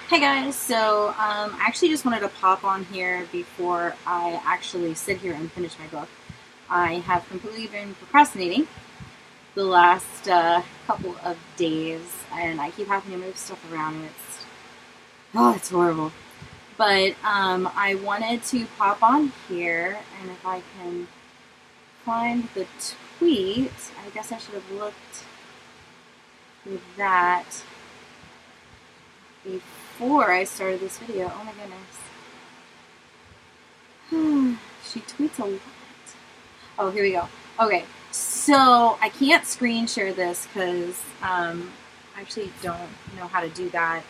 Hey guys, so I actually just wanted to pop on here before I actually sit here and finish my book. I have completely been procrastinating the last couple of days, and I keep having to move stuff around, and it's horrible. But I wanted to pop on here, and if I can find the tweet, I guess I should have looked through that before I started this video. Oh my goodness. She tweets a lot. Oh, here we go. Okay, so I can't screen share this because I actually don't know how to do that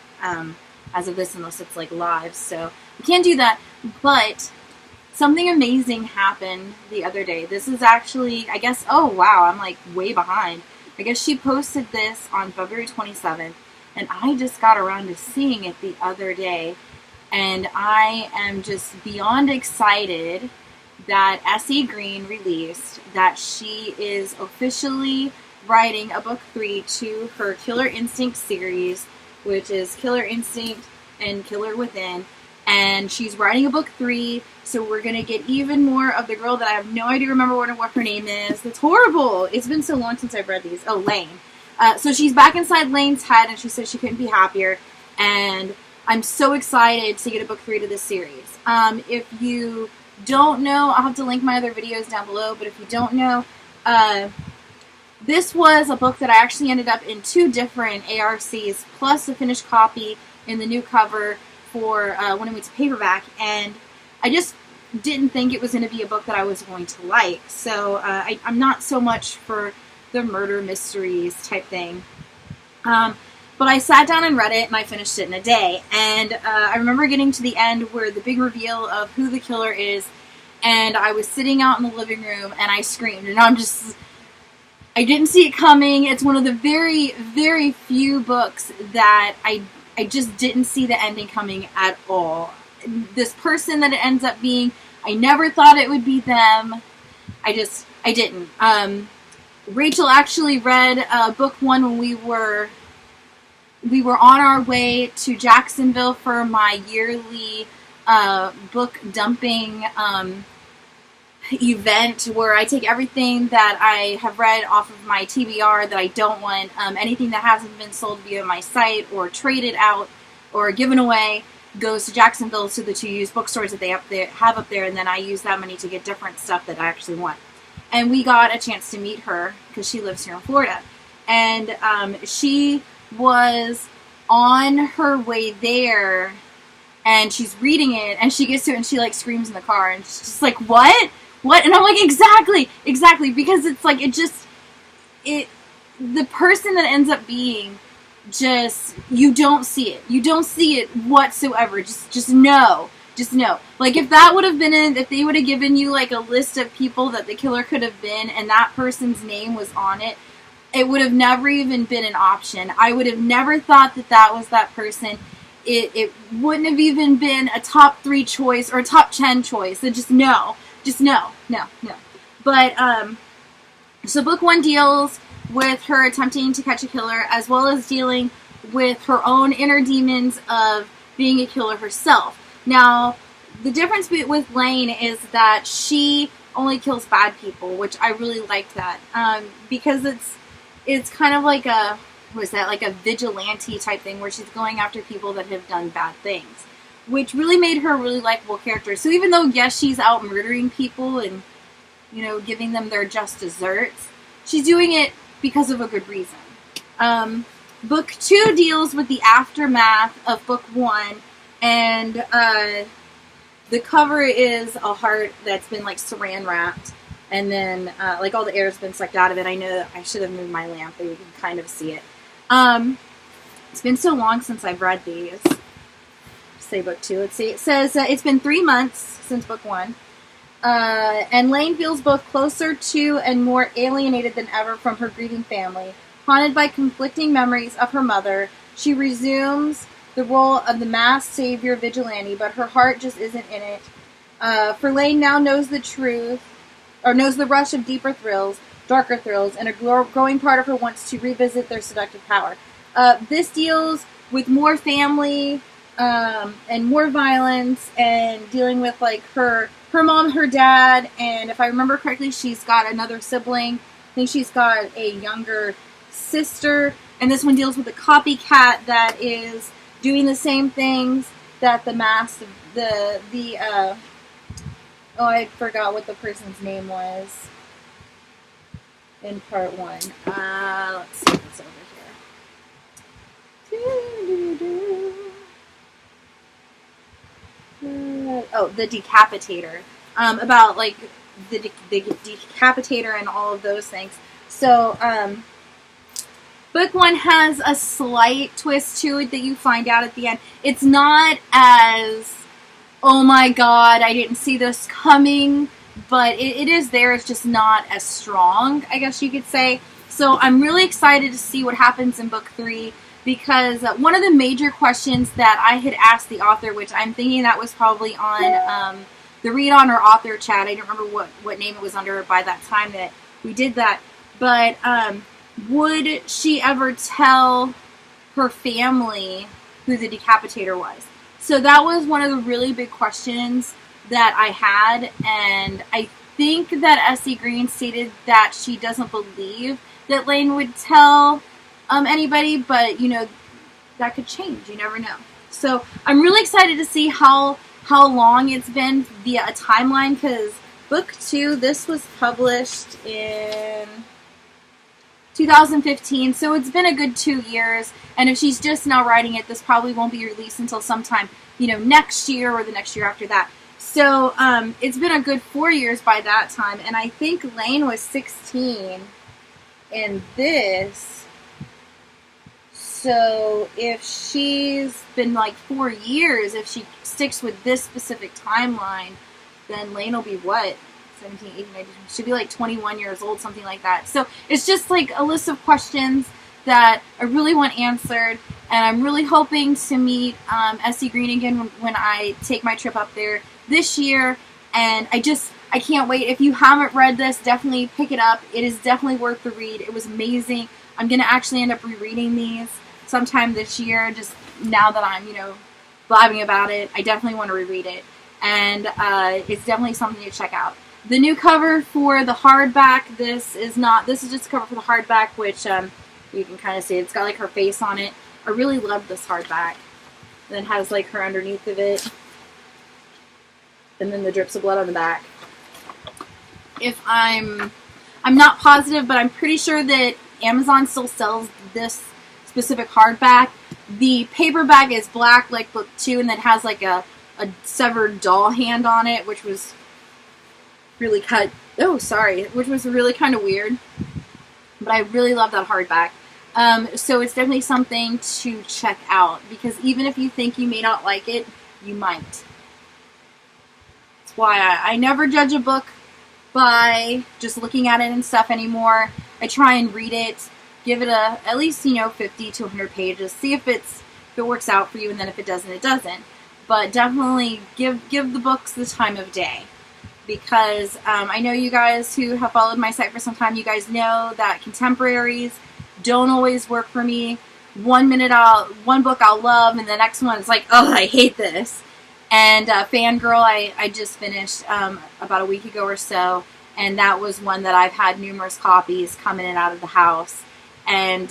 as of this unless it's like live. So I can't do that, but something amazing happened the other day. This is actually, I guess, oh wow, I'm like way behind. I guess she posted this on February 27th. And I just got around to seeing it the other day, and I am just beyond excited that S.E. Green released that she is officially writing a book 3 to her Killer Instinct series, which is Killer Instinct and Killer Within, and she's writing a book 3, so we're going to get even more of the girl that I have no idea remember what her name is. That's horrible. It's been so long since I've read these. Oh, Lane. So she's back inside Lane's head, and she says she couldn't be happier, and I'm so excited to get a book 3 to this series. If you don't know, I'll have to link my other videos down below, but if you don't know, this was a book that I actually ended up in 2 different ARCs, plus a finished copy in the new cover for when it went to paperback, and I just didn't think it was going to be a book that I was going to like, so I'm not so much for the murder mysteries type thing. But I sat down and read it, and I finished it in a day. And I remember getting to the end where the big reveal of who the killer is, and I was sitting out in the living room, and I screamed. And I didn't see it coming. It's one of the very, very few books that I just didn't see the ending coming at all. This person that it ends up being, I never thought it would be them. I didn't. Rachel actually read book 1 when we were on our way to Jacksonville for my yearly book dumping event, where I take everything that I have read off of my TBR that I don't want, anything that hasn't been sold via my site or traded out or given away, goes to Jacksonville to the 2 used bookstores that they have up there, and then I use that money to get different stuff that I actually want. And we got a chance to meet her because she lives here in Florida. And she was on her way there, and she's reading it, and she gets to it, and she like screams in the car, and she's just like, what? And I'm like, exactly, because it's like, the person that ends up being, just, you don't see it whatsoever. Just know. Like, if that would have been if they would have given you, like, a list of people that the killer could have been, and that person's name was on it, it would have never even been an option. I would have never thought that was that person. It wouldn't have even been a top 3 choice, or a top 10 choice. So just no. But, so book 1 deals with her attempting to catch a killer, as well as dealing with her own inner demons of being a killer herself. Now, the difference with Lane is that she only kills bad people, which I really liked that, because it's kind of like like a vigilante type thing, where she's going after people that have done bad things, which really made her a really likable character. So even though, yes, she's out murdering people and, giving them their just desserts, she's doing it because of a good reason. Book 2 deals with the aftermath of book 1. And the cover is a heart that's been like saran wrapped, and then like all the air's been sucked out of it. I know that I should have moved my lamp, but you can kind of see it. It's been so long since I've read these. Say book 2. Let's see. It says it's been 3 months since book 1, and Lane feels both closer to and more alienated than ever from her grieving family. Haunted by conflicting memories of her mother, she resumes the role of the masked savior vigilante, but her heart just isn't in it. For Lane now knows the truth, or knows the rush of deeper thrills, darker thrills, and a growing part of her wants to revisit their seductive power. This deals with more family and more violence, and dealing with like her mom, her dad, and if I remember correctly, she's got another sibling. I think she's got a younger sister, and this one deals with a copycat that is doing the same things that the oh, I forgot what the person's name was in part 1. Let's see what's over here. Oh, the Decapitator. About like the Decapitator and all of those things. So, book 1 has a slight twist to it that you find out at the end. It's not as, oh my god, I didn't see this coming, but it is there. It's just not as strong, I guess you could say. So I'm really excited to see what happens in book 3, because one of the major questions that I had asked the author, which I'm thinking that was probably on the Read On or author chat. I don't remember what name it was under by that time that we did that. But would she ever tell her family who the Decapitator was? So that was one of the really big questions that I had, and I think that S.E. Green stated that she doesn't believe that Lane would tell anybody, but, you know, that could change. You never know. So I'm really excited to see how long it's been via a timeline, because book 2, this was published in 2015, so it's been a good 2 years, and if she's just now writing it, this probably won't be released until sometime, you know, next year or the next year after that. So it's been a good 4 years by that time, and I think Lane was 16 in this. So if she's been like 4 years, if she sticks with this specific timeline, then Lane will be what? 17, 18, 19, she'll be like 21 years old, something like that. So it's just like a list of questions that I really want answered, and I'm really hoping to meet S.E. Green again when I take my trip up there this year, and I can't wait. If you haven't read this, definitely pick it up. It is definitely worth the read. It was amazing. I'm going to actually end up rereading these sometime this year, just now that I'm, you know, blabbing about it. I definitely want to reread it, and it's definitely something to check out. The new cover for the hardback, this is just a cover for the hardback, which you can kind of see. It's got like her face on it. I really love this hardback. And it has like her underneath of it. And then the drips of blood on the back. If I'm not positive, but I'm pretty sure that Amazon still sells this specific hardback. The paperback is black like book 2, and then has like a severed doll hand on it, which was really which was really kind of weird. But I really love that hardback. So it's definitely something to check out, because even if you think you may not like it, you might. That's why I never judge a book by just looking at it and stuff anymore. I try and read it, give it at least, you know, 50 to 100 pages, see if it works out for you, and then if it doesn't, it doesn't. But definitely give the books the time of day. Because I know you guys who have followed my site for some time, you guys know that contemporaries don't always work for me. One book I'll love, and the next one is like, oh, I hate this. And Fangirl, I just finished about a week ago or so, and that was one that I've had numerous copies come in and out of the house, and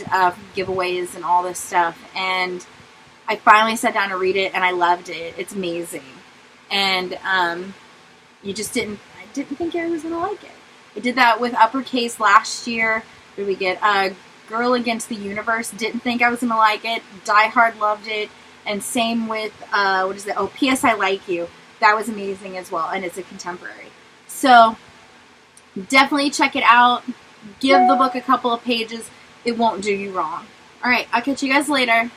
giveaways and all this stuff. And I finally sat down to read it, and I loved it. It's amazing. And I didn't think I was going to like it. I did that with Uppercase last year. Did we get Girl Against the Universe? Didn't think I was going to like it. Die Hard loved it. And same with, what is it? Oh, P.S. I Like You. That was amazing as well. And it's a contemporary. So, definitely check it out. Give the book a couple of pages. It won't do you wrong. Alright, I'll catch you guys later.